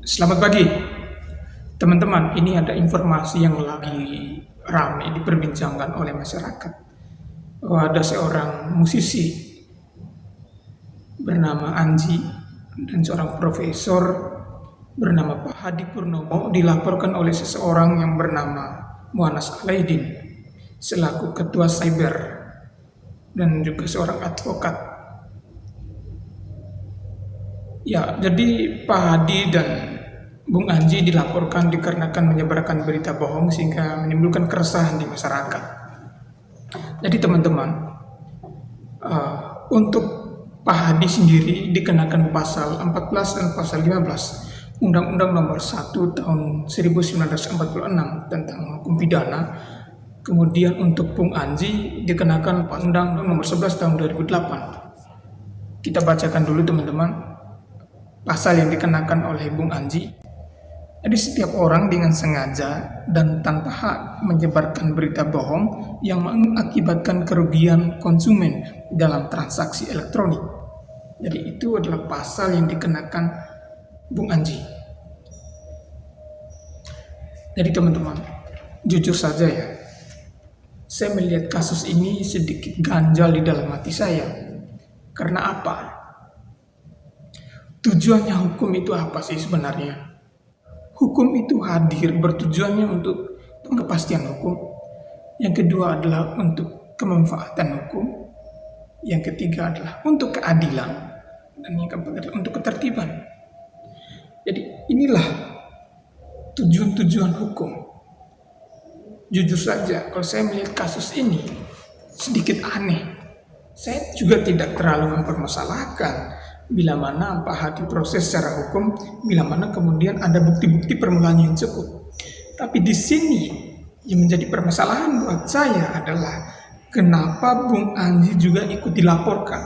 Selamat pagi, teman-teman. Ini ada informasi yang lagi ramai diperbincangkan oleh masyarakat. Bahwa ada seorang musisi bernama Anji dan seorang profesor bernama Pak Hadi Purnomo dilaporkan oleh seseorang yang bernama Muanas Alaidin selaku ketua cyber dan juga seorang advokat. Ya, jadi Pak Hadi dan Bung Anji dilaporkan dikarenakan menyebarkan berita bohong sehingga menimbulkan keresahan di masyarakat. Jadi teman-teman, untuk Pak Hadi sendiri dikenakan pasal 14 dan pasal 15 Undang-Undang Nomor 1 Tahun 1946 tentang hukum pidana. Kemudian untuk Bung Anji dikenakan Undang-Undang Nomor 11 Tahun 2008. Kita bacakan dulu teman-teman pasal yang dikenakan oleh Bung Anji. Jadi setiap orang dengan sengaja dan tanpa hak menyebarkan berita bohong yang mengakibatkan kerugian konsumen dalam transaksi elektronik. Jadi itu adalah pasal yang dikenakan Bung Anji. Jadi teman-teman, jujur saja ya, saya melihat kasus ini sedikit ganjal di dalam hati saya. Karena apa? Tujuannya hukum itu apa sih sebenarnya? Hukum itu hadir bertujuannya untuk kepastian hukum. Yang kedua adalah untuk kemanfaatan hukum. Yang ketiga adalah untuk keadilan. Dan yang keempat adalah untuk ketertiban. Jadi inilah tujuan-tujuan hukum. Jujur saja, kalau saya melihat kasus ini sedikit aneh. Saya juga tidak terlalu mempermasalahkan bila mana Pak Hadi proses secara hukum, bila mana kemudian ada bukti-bukti permulaan yang cukup. Tapi di sini yang menjadi permasalahan buat saya adalah kenapa Bung Anji juga ikut dilaporkan.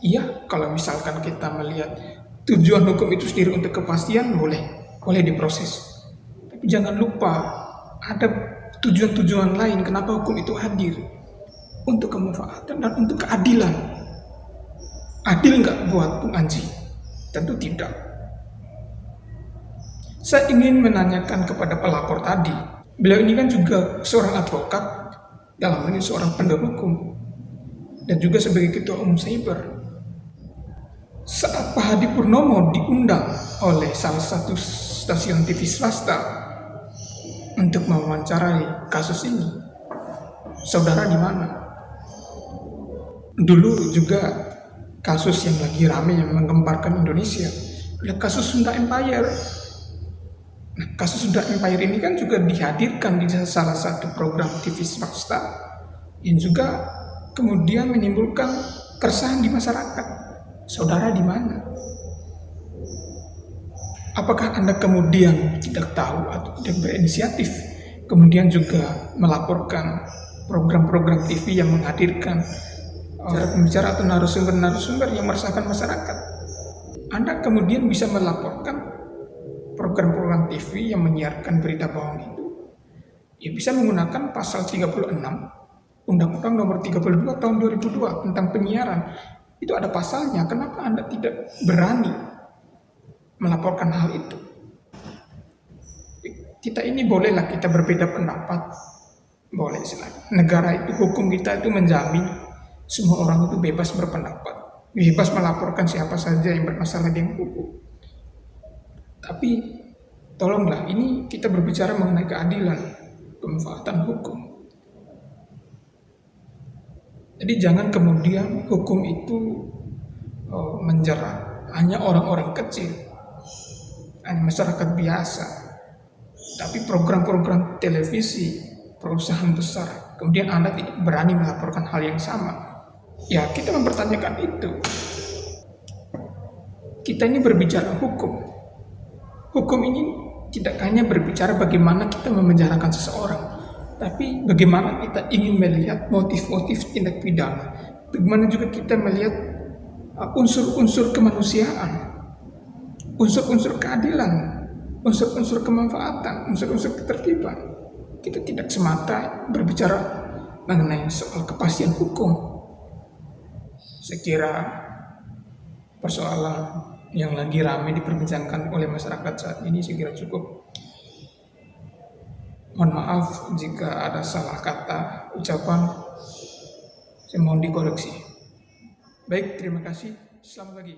Iya, kalau misalkan kita melihat tujuan hukum itu sendiri untuk kepastian, boleh diproses. Tapi jangan lupa ada tujuan-tujuan lain kenapa hukum itu hadir, untuk kemanfaatan dan untuk keadilan. Adil nggak buat Bung Anji? Tentu tidak. Saya ingin menanyakan kepada pelapor tadi. Beliau ini kan juga seorang advokat, dalam ini seorang penegak hukum, dan juga sebagai ketua umum cyber. Saat Pak Hadi Purnomo diundang oleh salah satu stasiun TV swasta untuk mewawancarai kasus ini, saudara di mana? Dulu juga kasus yang lagi ramai yang menggemparkan Indonesia adalah kasus Sunda Empire. Nah, kasus Sunda Empire ini kan juga dihadirkan di salah satu program TV swasta yang juga kemudian menimbulkan keresahan di masyarakat. Saudara di mana? Apakah Anda kemudian tidak tahu atau tidak berinisiatif kemudian juga melaporkan program-program TV yang menghadirkan pembicara atau narasumber yang meresahkan masyarakat? Anda kemudian bisa melaporkan program-program TV yang menyiarkan berita bohong itu. Ya bisa menggunakan pasal 36 Undang-Undang Nomor 32 Tahun 2002 tentang penyiaran. Itu ada pasalnya. Kenapa Anda tidak berani melaporkan hal itu? Kita ini bolehlah kita berbeda pendapat. Boleh silakan. Negara itu, hukum kita itu menjamin semua orang itu bebas berpendapat, bebas melaporkan siapa saja yang bermasalah dengan hukum. Tapi tolonglah, ini kita berbicara mengenai keadilan, kemanfaatan hukum. Jadi jangan kemudian hukum itu menjerat hanya orang-orang kecil, hanya masyarakat biasa. Tapi program-program televisi, perusahaan besar, kemudian Anda tidak berani melaporkan hal yang sama. Ya, kita mempertanyakan itu. Kita ini berbicara hukum. Hukum ini tidak hanya berbicara bagaimana kita memenjarakan seseorang, tapi bagaimana kita ingin melihat motif-motif tindak pidana. Bagaimana juga kita melihat unsur-unsur kemanusiaan, unsur-unsur keadilan, unsur-unsur kemanfaatan, unsur-unsur ketertiban. Kita tidak semata berbicara mengenai soal kepastian hukum. Saya kira persoalan yang lagi ramai diperbincangkan oleh masyarakat saat ini saya kira cukup. Mohon maaf jika ada salah kata ucapan, saya mohon dikoreksi. Baik, terima kasih. Selamat pagi.